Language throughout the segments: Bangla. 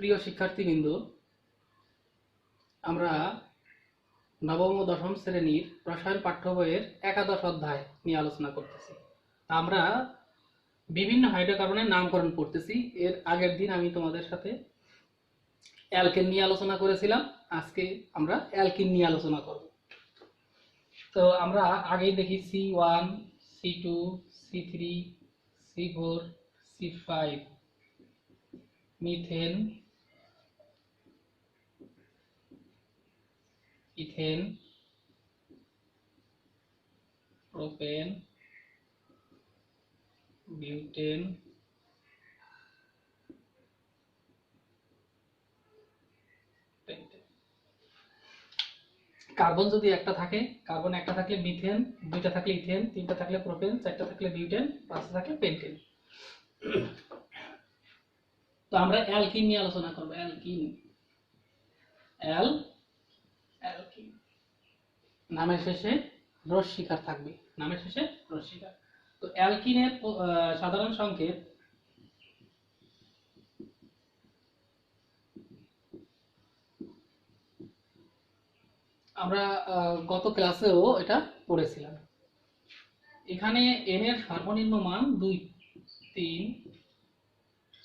প্রিয় শিক্ষার্থীবৃন্দ, আমরা নবম ও দশম শ্রেণীর রসায়ন পাঠ্য বইয়ের একাদশ অধ্যায় নিয়ে আলোচনা করতেছি। আমরা বিভিন্ন হাইড্রোকার্বনের নামকরণ পড়তেছি। এর আগের দিন আমি তোমাদের সাথে অ্যালকেন নিয়ে আলোচনা করেছিলাম। আজকে আমরা অ্যালকিন নিয়ে আলোচনা করব। তো আমরা আগেই দেখি C1, C2, C3, C4, C5, methane, ethane, propane, butane, carbon যদি একটা থাকে, কার্বন একটা থাকলে মিথেন, দুইটা থাকলে ইথেন, তিনটা থাকলে প্রোপেন, চারটা থাকলে বিউটেন, পাঁচটা থাকলে পেন্টেন। তো আমরা অ্যালকিন নিয়ে আলোচনা করব। অ্যালকিন, অ্যালকিন নামের শেষে রস্বীকার থাকবে, নামের শেষে রস্বীকার। তো অ্যালকিনের সাধারণ সংকেত আমরা গত ক্লাসেও এটা পড়েছিলাম। এখানে n এর সর্বনিম্ন মান 2, 3,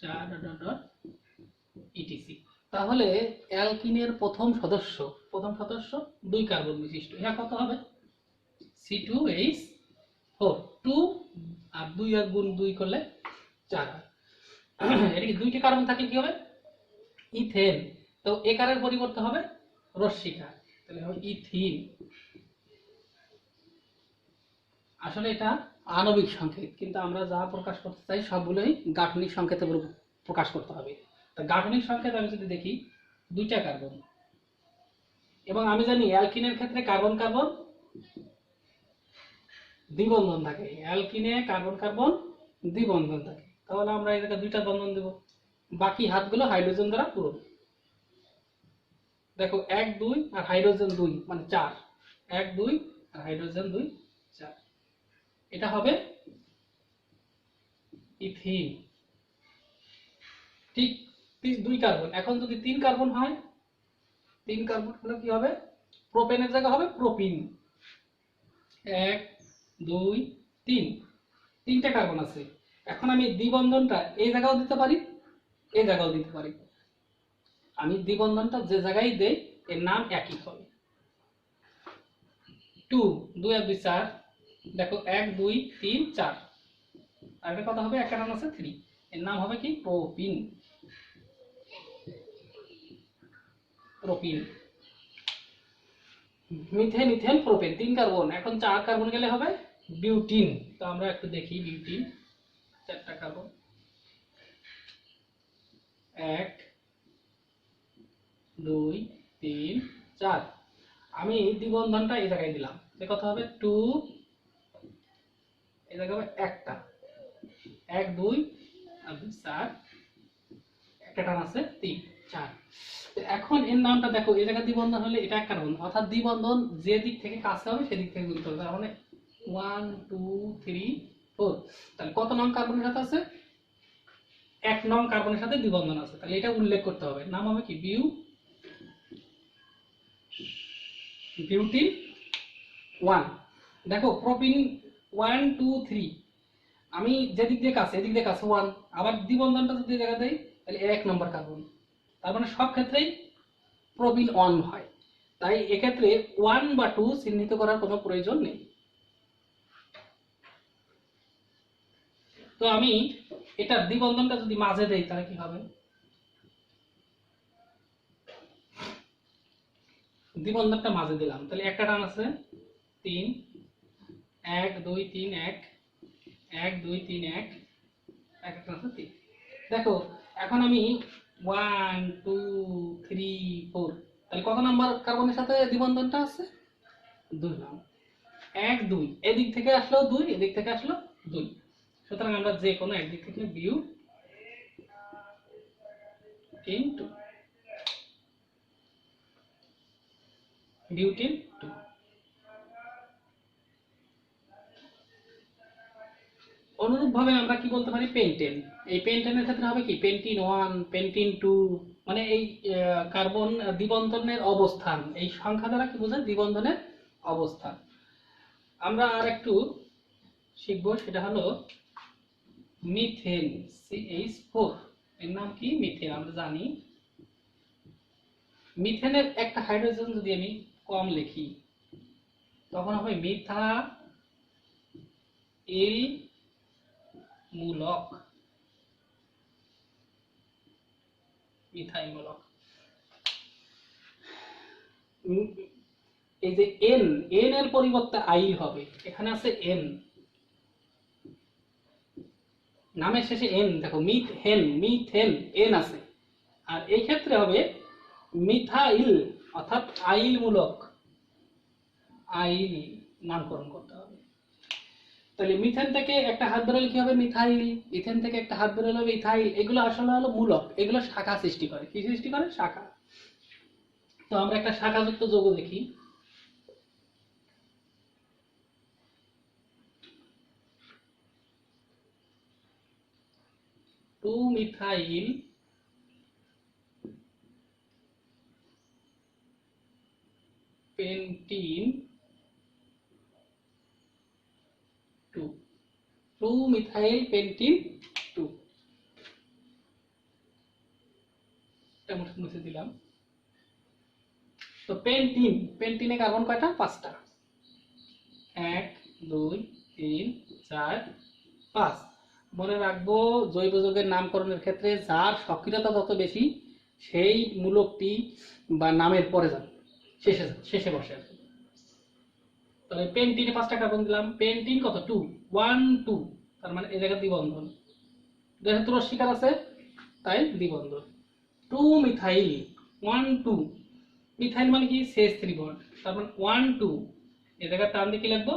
4 etc। তাহলে অ্যালকিনের প্রথম সদস্য 2 কার্বন বিশিষ্ট। এটা কত হবে? C2H4, 2 আর 2 আর গুণ 2 করলে 4 হয়। এটা কি দুইটি কার্বন থাকলে কি হবে? ইথেন। তো একারের পরিবর্তে হবে রস্বীকার, তাহলে হবে ইথিন। আসলে এটা আণবিক সংকেত, কিন্তু আমরা যা প্রকাশ করতে চাই সবগুলোই গাঠনিক সংকেতে প্রকাশ করতে হবে। তা গাঠনিক সংকেত আমি যদি দেখি, দুইটা কার্বন, এবং আমি জানি অ্যালকিনের ক্ষেত্রে কার্বন কার্বন দ্বিবন্ধন থাকে। অ্যালকিনে কার্বন কার্বন দ্বিবন্ধন থাকে, তাহলে আমরা এই জায়গায় দুইটা বন্ধন দেব, বাকি হাতগুলো হাইড্রোজেন দ্বারা পূরণ। দেখো 1, 2 আর হাইড্রোজেন 2 মানে 4, 1, 2 আর হাইড্রোজেন 2, 4। এটা হবে ইথিন। ঠিক 2 কার্বন। এখন যদি 3 কার্বন হয়, 3 কার্বন হলে কি হবে? প্রোপেনের জায়গা হবে প্রোপিন। 1, 2, 3, 3টে কার্বন আছে। এখন আমি দ্বিবন্ধনটা এই জায়গাও দিতে পারি, এই জায়গাও দিতে পারি। আমি দ্বিবন্ধনটা যে জায়গায় দেই এর নাম একই হবে। 2, 2 আর 2 4। দেখো 1, 2, 3, 4। আর এটা কত হবে? একটা নাম আছে 3, এর নাম হবে কি? Propene. Propene, methane, ethane, propane, 3 carbon. এখন 4 কার্বন গেলে হবে বিউটিন। তো আমরা একটু দেখি বিউটিন। 4টা কার্বন, 1, 2, 3, 4। আমি দ্বিবন্ধনটা এই জায়গায় দিলাম, কত হবে? 2, এই জায়গায় হবে একটা, 1, 2 আর 2 4, একটা টান আছে 3, 4। এখন এর নামটা দেখো, এই জায়গায় দ্বিবন্ধন হলে এটা এক কার্বন, অর্থাৎ দ্বিবন্ধন যে দিক থেকে কাছে হবে সেদিক থেকে গুণিত হবে। তার মানে 1, 2, 3, 4। তাহলে কত নং কার্বনের সাথে আছে? 1 নং কার্বনের সাথে দ্বিবন্ধন আছে, তাহলে এটা উল্লেখ করতে হবে। নাম হবে কি? বিউটিন 1। দেখো প্রোপিন 1, 2, 3, আমি যেদিক দিয়ে কাছে এদিক দিয়ে কাছে 1, আবার দ্বিবন্ধনটা যদি জায়গা দেই তাহলে 1 নম্বর কার্বন। তার মানে সব ক্ষেত্রেই প্রোপিন 1 হয়। তাই এক্ষেত্রে 1 বা 2 চিহ্নিত করার কোনো প্রয়োজন নেই। তো আমি এটা দ্বিবন্ধনটা যদি মাঝে দেই তাহলে কি হবে? দ্বিবন্ধনটা মাঝে দিলাম, তাহলে একটা টান আছে 3, 1, 2, 3, 1, 1, 2, 3, 1, একটা টান আছে 3। দেখো এখন আমি 1, 2, 3, 4, তাহলে কত নাম্বার কার্বনের সাথে দ্বিবন্ধনটা আছে? 2 নাম্বার। 1, 2, এদিক থেকে আসলো 2, এদিক থেকে আসলো 2। সুতরাং আমরা যে কোনো একদিক থেকে বিউটিন 2, বিউটিন 2। অনুরূপভাবে আমরা কি বলতে পারি পেন্টেন। এই পেন্টেনের ক্ষেত্রে হবে কি পেন্টিন 1, পেন্টিন 2, মানে এই কার্বন দ্বিবন্ধনের অবস্থান, এই সংখ্যা দ্বারা কি বোঝায় দ্বিবন্ধনের অবস্থান। আমরা আর একটু শিখবো, সেটা হলো মিথেন CH4, এর নাম কি মিথেন। আমরা জানি মিথেনের একটা হাইড্রোজেন যদি আমি কম লিখি তখন হবে মিথাইল মূলক, মিথাইল মূলক। এই যে এন, এন এর পরিবর্তে আইল হবে, এখানে আছে এন, নামের শেষে এন, দেখো মিথেন, মিথেন এন আছে, আর এই ক্ষেত্রে হবে মিথাইল অর্থাৎ আইল মূলক, আইল নামকরণ করতে হবে। তাহলে মিথেন থেকে একটা হাত বেরোলে কি হবে মিথাইল, ইথেন থেকে একটা হাত বেরোলে হবে ইথাইল। এগুলো আসলে হলো মূলক, এগুলো শাখা সৃষ্টি করে। কি সৃষ্টি করে? শাখা। তো আমরা একটা শাখাযুক্ত যৌগ দেখি। Two methyl pentene 2, 2 methyl pentene 2, এটা মুছে দিলাম। তো পেন্টিন, পেন্টিনে কার্বন কয়টা? 5টা। 1 2 3 4 5। মনে রাখবো জৈব যৌগের নামকরণের ক্ষেত্রে যার সক্রিয়তা যত বেশি সেই মূলকটি বা নামের পরে যাবে, শেষে শেষে বসে। তাহলে পেন্টিনে 5টা কার্বন দিলাম, পেন্টিন কত? 2, 1 2, তার মানে এই জায়গায় দ্বিবন্ধন, যেহেতু রশ্মিকার আছে তাই দ্বিবন্ধন। 2 মিথাইল 1 2, মিথাইল মানে কি? CH3 বন্ড, তার মানে 1 2, এই জায়গায় টান দিয়ে কি লিখবো?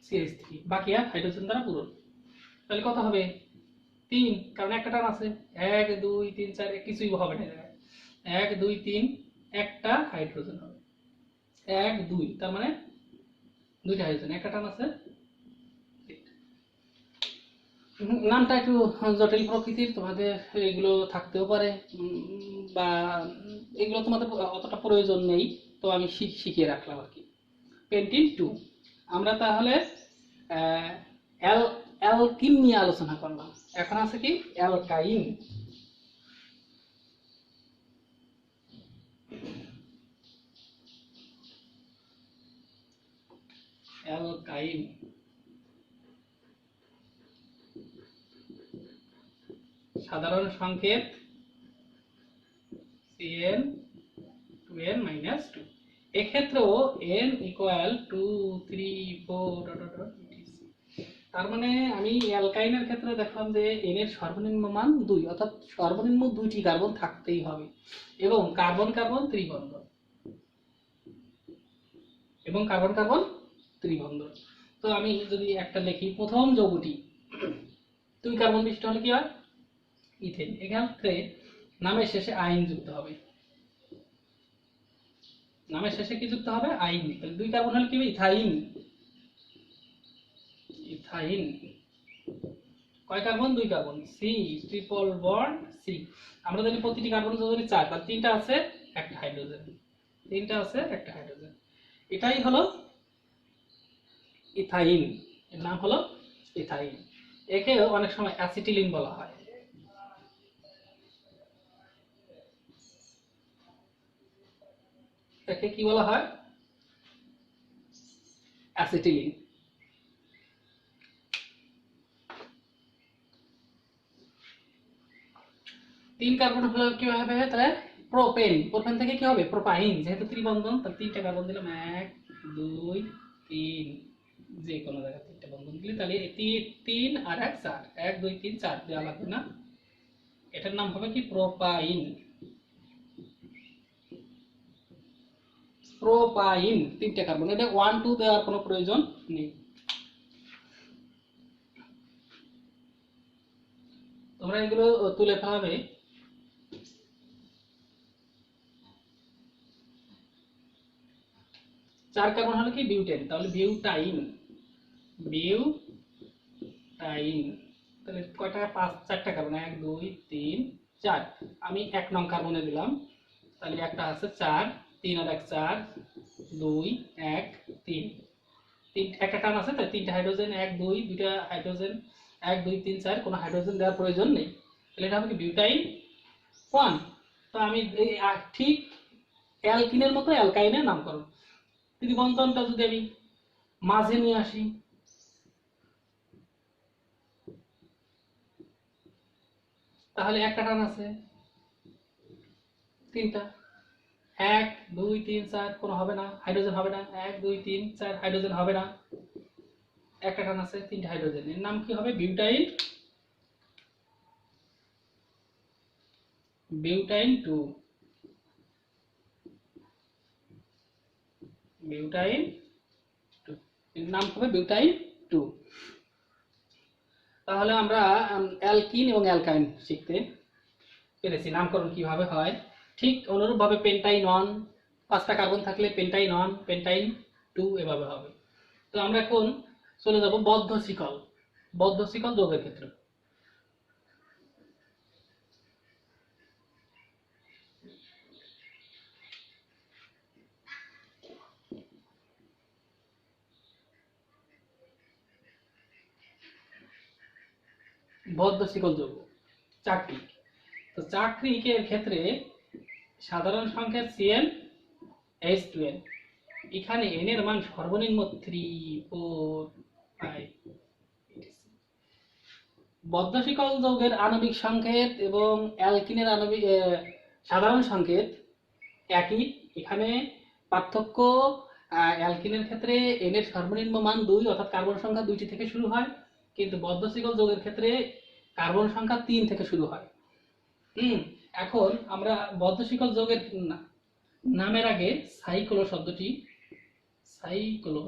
CH3, বাকি আর হাইড্রোজেন দ্বারা পূরণ। তাহলে কত হবে? 3, কারণ একটা টান আছে। 1 2 3 4, কিছুই হবে না, 1 2 3, একটা হাইড্রোজেন হবে 1 2, তার মানে দুইটা হাইড্রোজেন, একটা টান আছে। নামটা একটু জটিল প্রকৃতির, তোমাদের এগুলো থাকতেও পারে, বা এগুলো তোমাদের অতটা প্রয়োজন নেই, তো আমি শিখিয়ে রাখলাম আর কি। পেন্টিন 2। আমরা তাহলে অ্যালকিন নিয়ে আলোচনা করলাম, এখন আছে কি অ্যালকাইন। অ্যালকাইন সাধারণ সংকেত CN2N-2, এক্ষেত্রেও n ইকুয়াল 2 3 4 তার মানে আমি অ্যালকাইনের ক্ষেত্রে দেখলাম যে n এর সর্বনিম্ন মান 2, অর্থাৎ সর্বনিম্ন 2টি কার্বন থাকতেই হবে, এবং কার্বন কার্বন ত্রিবন্ধন, এবং কার্বন কার্বন ত্রিবন্ধন। তো আমি যদি একটা লিখি, প্রথম যৌগটি 2 কার্বন বিশিষ্ট হলে কি হয়? ইথেন। এক্ষেত্রে নামের শেষে আইন যুক্ত হবে, নামের শেষে কি যুক্ত হবে? আইন। তাহলে 2 কার্বন হলে কি হবে? Ethyne, ethyne. কয় carbon? 2 carbon, C triple bond C. আমরা জানি প্রতিটি কার্বন যদি 4, তাহলে 3টা আছে, একটা হাইড্রোজেন, 3টা আছে, একটা হাইড্রোজেন। এটাই হলো ইথাইন, এর নাম হলো ইথাইন। একে অনেক সময় অ্যাসিটিলিন বলা হয়। একে কি বলা হয়? অ্যাসিটিলিন। তিন কার্বন হলে কি হবে? তাহলে প্রোপেন, প্রোপেন থেকে কি হবে? প্রোপাইন, যেহেতু ত্রিবন্ধন তাহলে 3টা কার্বন দিলাম, 1 2 3, যে কোনো জায়গায় 3টা বন্ধন দিলে তাহলে 3 আর 1 4, 1 2 3 4 দেওয়া লাগবে না। এটার নাম হবে কি? প্রোপাইন। প্রোপাইন 3টা কার্বন, এটা 1 2 দেওয়ার কোনো প্রয়োজন নেই। তোমরা এগুলো তুলে ফেলাবে। 4 কার্বন হলে কি? বিউটেন, তাহলে বিউটাইন, বিউটাইন। বিউটাইন। তাহলে কয়টা? 4টা কার্বন, 1 2 3 4। আমি 1 নং কার্বনে দিলাম, তাহলে একটা আছে 4, 3 আর 1 4, 2 1 3। একটা টার্ন আছে, তাই 3টা হাইড্রোজেন, 1 2, দুইটা হাইড্রোজেন, 1 2 3 4, কোনো হাইড্রোজেন দেওয়ার প্রয়োজন নেই। তাহলে এটা হবে কি? বিউটাইন 1। তো আমি ঠিক অ্যালকিনের মতো অ্যালকাইনের নামকরণ। যদি বন্ধনটা যদি আমি মাঝে নিয়ে আসি, তাহলে একটা টার্ন আছে, 3টা, 1 2 3 4, কোনো হবে না, হাইড্রোজেন হবে না, 1 2 3 4 হাইড্রোজেন হবে না, একটা টার্ন আছে, 3টা হাইড্রোজেন। এর নাম কি হবে? Butyne, butyne 2, butyne 2। এর নাম হবে বিউটাইন 2। তাহলে আমরা অ্যালকিন এবং অ্যালকাইন শিখতে পেরেছি নামকরণ কিভাবে হয়। ঠিক অনুরূপভাবে পেন্টাইন 1, 5টা কার্বন থাকলে পেন্টাইন 1, পেন্টাইন 2 এভাবে হবে। তো আমরা এখন চলে যাব বদ্ধ শিকল, বদ্ধ শিকল যৌগের ক্ষেত্রে। বদ্ধ শিকল যৌগ চাকরিক। তো চাকরিকের ক্ষেত্রে সাধারণ সংখ্যা CnH2n, এখানে n এর মান সর্বনিম্ন 3 4 5। বদ্ধ শিকল যৌগের আণবিক সংকেত এবং অ্যালকিনের আণবিক সাধারণ সংকেত একই। এখানে পার্থক্য, অ্যালকিনের ক্ষেত্রে n এর সর্বনিম্ন মান 2, অর্থাৎ কার্বন সংখ্যা 2টি থেকে শুরু হয়, কিন্তু বদ্ধ শিকল যৌগের ক্ষেত্রে কার্বন সংখ্যা 3 থেকে শুরু হয়। এখন আমরা বদ্ধ শিকল যৌগের নামের আগে সাইক্লো শব্দটি, সাইক্লো,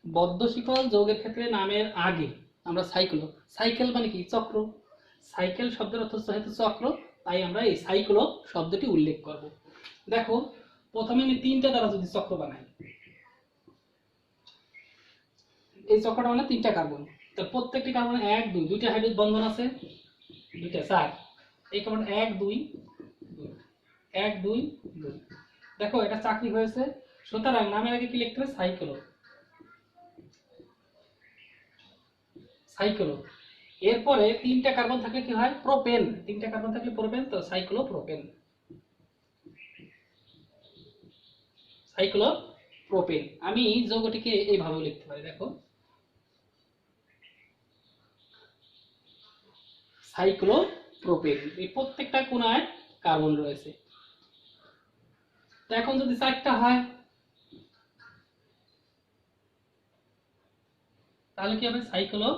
বদ্ধ শিকল যৌগের ক্ষেত্রে নামের আগে আমরা সাইক্লো, সাইকেল মানে কি? চক্র। সাইকেল শব্দের অর্থ হচ্ছে চক্র, তাই আমরা এই সাইক্লো শব্দটি উল্লেখ করব। দেখো, প্রথমে আমি 3টা দ্বারা যদি চক্র বানাই, এই চক্রটা মানে 3টা কার্বন, তো প্রত্যেকটি কার্বনে 1 2, দুইটা হাইড্রোজেন বন্ধন আছে, দুইটা 4, এই কার্বন 1 2 2, 1 2 2। দেখো এটা চাকরি হয়েছে। সুতরাং নামের আগে কি লিখতে হবে? Cyclo, cyclo. এরপরে 3টা কার্বন থাকলে কি হয়? প্রোপেন। 3টা কার্বন থাকলে প্রোপেন, তো সাইক্লো প্রোপেন, সাইক্লো প্রোপেন। আমি যৌগটিকে এইভাবে লিখতে পারি, দেখো, সাইক্লো প্রোপেন। এই প্রত্যেকটা কোণায় কার্বন রয়েছে। তো এখন যদি 4টা হয়, তাহলে কি হবে? সাইক্লো,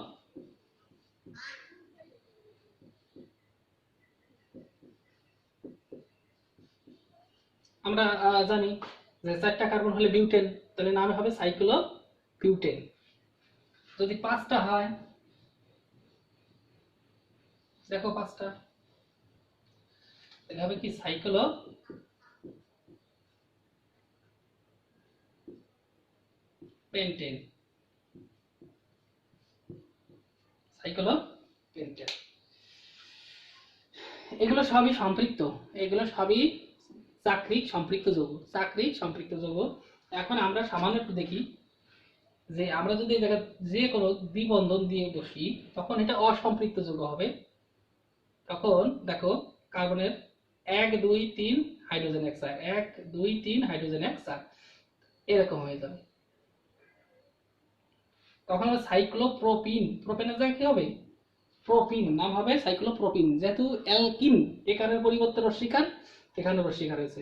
আমরা জানি যে 4টা কার্বন হলে বিউটেন, তাহলে নাম হবে সাইক্লো বিউটেন। যদি 5টা হয়, দেখো 5টা, তাহলে হবে কি? Cyclo pentane, cyclo pentane. এগুলো সবই সম্পৃক্ত, এগুলো সবই চাকরিক সম্পৃক্ত যৌগ, চাকরিক সম্পৃক্ত যৌগ। এখন আমরা সামান্য একটু দেখি যে আমরা যদি এই জায়গায় যে কোনো দ্বিবন্ধন দিয়ে বসি, তখন এটা অসম্পৃক্ত যৌগ হবে। তখন দেখো, কার্বনের 1 2 3 হাইড্রোজেন 1 4, 1 2 3 হাইড্রোজেন 1 4, এরকম হয়ে যাবে। তখন হবে সাইক্লোপ্রোপিন, প্রোপেনের জায়গায় কি হবে? প্রোপিন, নাম হবে সাইক্লোপ্রোপিন। যেহেতু অ্যালকিন একারের পরিবর্তে রস্বীকার, এখানে রস্বীকার হয়েছে,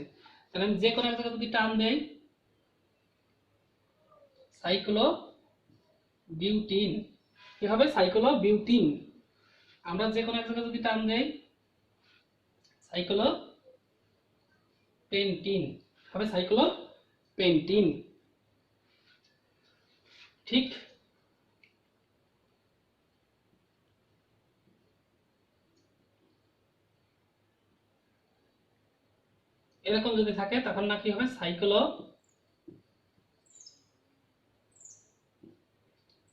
তাহলে আমি যে কোনো এক জায়গায় যদি টান দেই, সাইক্লো বিউটিন, কি হবে? Cyclo butene. আমরা যে কোনো এক জায়গায় যদি টান দেই, সাইক্লো পেন্টিন, হবে সাইক্লো পেন্টিন। ঠিক এরকম যদি থাকে, তখন না কি হবে? সাইক্লো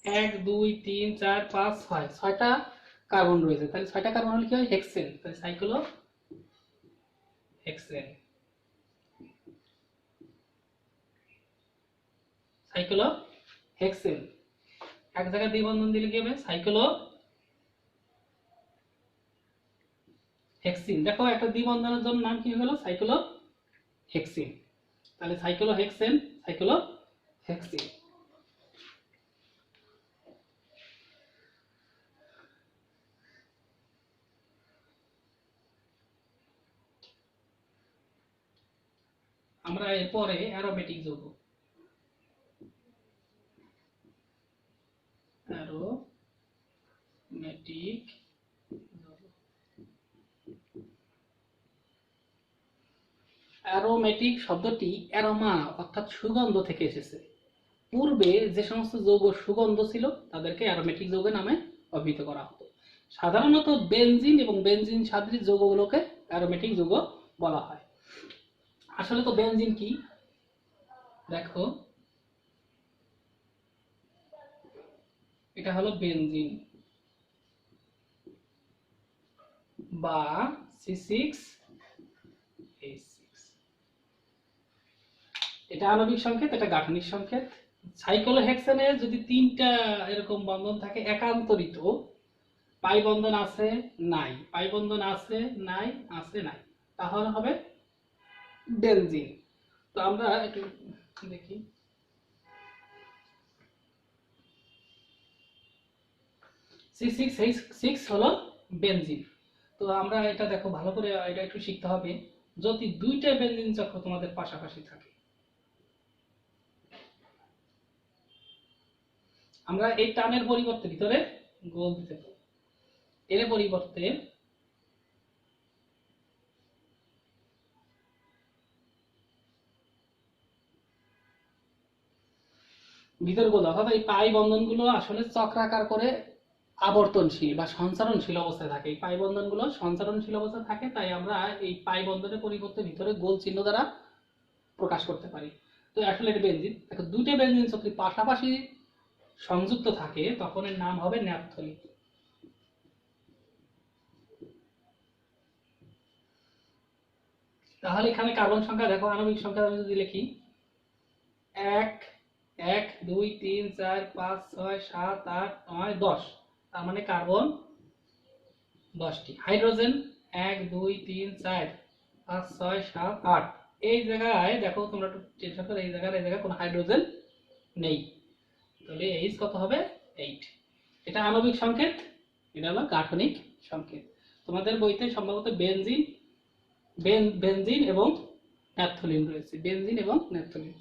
1 2 3 4 5 6 ছয়টা কার্বন রয়েছে, তাহলে ছয়টা কার্বন হলে কি হয় হেক্সেন, তাহলে সাইক্লো হেক্সেন, সাইক্লো হেক্সেন। এক জায়গায় দ্বিবন্ধন দিলে কি হবে সাইক্লো হেক্সিন। দেখো একটা দ্বিবন্ধনের জন্য নাম কি হয়ে গেল সাইক্লো হেক্সিন, তাহলে সাইক্লো হেক্সেন, সাইক্লো হেক্সিন। আমরা এরপরে অ্যারোমেটিক যৌগ, অ্যারোমেটিক অ্যারোমেটিক শব্দটি অ্যারোমা অর্থাৎ সুগন্ধ থেকে এসেছে। পূর্বে যে সমস্ত যৌগ সুগন্ধ ছিল তাদেরকে অ্যারোমেটিক যৌগ নামে অভিহিত করা হতো। সাধারণত বেনজিন এবং বেনজিন সাদৃশ যৌগগুলোকে অ্যারোমেটিক যৌগ বলা হয়। আসলে তো বেনজিন কি দেখো, এটা হলো বেনজিন বা C6H6, এটা আণবিক সংকেত, এটা গাঠনিক সংকেত। সাইক্লোহেক্সেনে যদি তিনটা এরকম বন্ধন থাকে একান্তরিত, পাই বন্ধন আছে নাই, পাই বন্ধন আছে নাই, আছে নাই, তাহলে হবে বেনজিন। তো আমরা একটু দেখি, C6H6 হলো বেনজিন। তো আমরা এটা দেখো ভালো করে এটা একটু শিখতে হবে, যদি দুইটা বেনজিন চক্র তোমাদের পাশাপাশি থাকে, আমরা এই টানের পরিবর্তে ভিতরে গোল দিতে পারি, এর পরিবর্তে ভিতরে গোল, অর্থাৎ এই পাই বন্ধনগুলো আসলে চক্রাকার করে আবর্তনশীল বা সঞ্চারণশীল অবস্থায় থাকে। এই পাই বন্ধনগুলো সঞ্চারণশীল অবস্থায় থাকে, তাই আমরা এই পাই বন্ধনের পরিবর্তে ভিতরে গোল চিহ্ন দ্বারা প্রকাশ করতে পারি। তো আসলে এটা বেনজিন। দেখো দুইটা বেনজিন যদি পাশাপাশি সংযুক্ত থাকে তখন এর নাম হবে ন্যাপথলিন। তাহলে এখানে কার্বন সংখ্যা দেখো, আণবিক সংখ্যা আমি যদি লিখি 1 1 2 3 4 5 6 7 8 9 10, তার মানে কার্বন 10টি। হাইড্রোজেন 1 2 3 4 5 6 7 8, এই জায়গায় দেখো তোমরা একটু চেষ্টা করো, এই জায়গায় কোনো হাইড্রোজেন নেই, তাহলে এইচ কত হবে 8। এটা আণবিক সংকেত, এটা হলো গাঠনিক সংকেত। তোমাদের বইতে সম্ভবত বেনজিন এবং ন্যাপথলিন রয়েছে, বেনজিন এবং ন্যাপথলিন।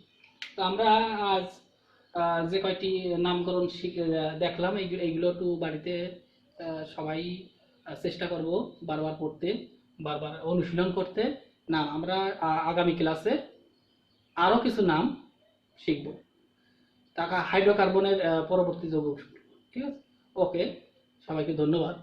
তো আমরা আজ যে কয়টি নামকরণ দেখলাম এইগুলো একটু বাড়িতে সবাই চেষ্টা করব বারবার পড়তে, বারবার অনুশীলন করতে। নাম আমরা আগামী ক্লাসে আরো কিছু নাম শিখব, টাকা হাইড্রোকার্বনের পরবর্তী যৌগ। ঠিক আছে, ওকে, সবাইকে ধন্যবাদ।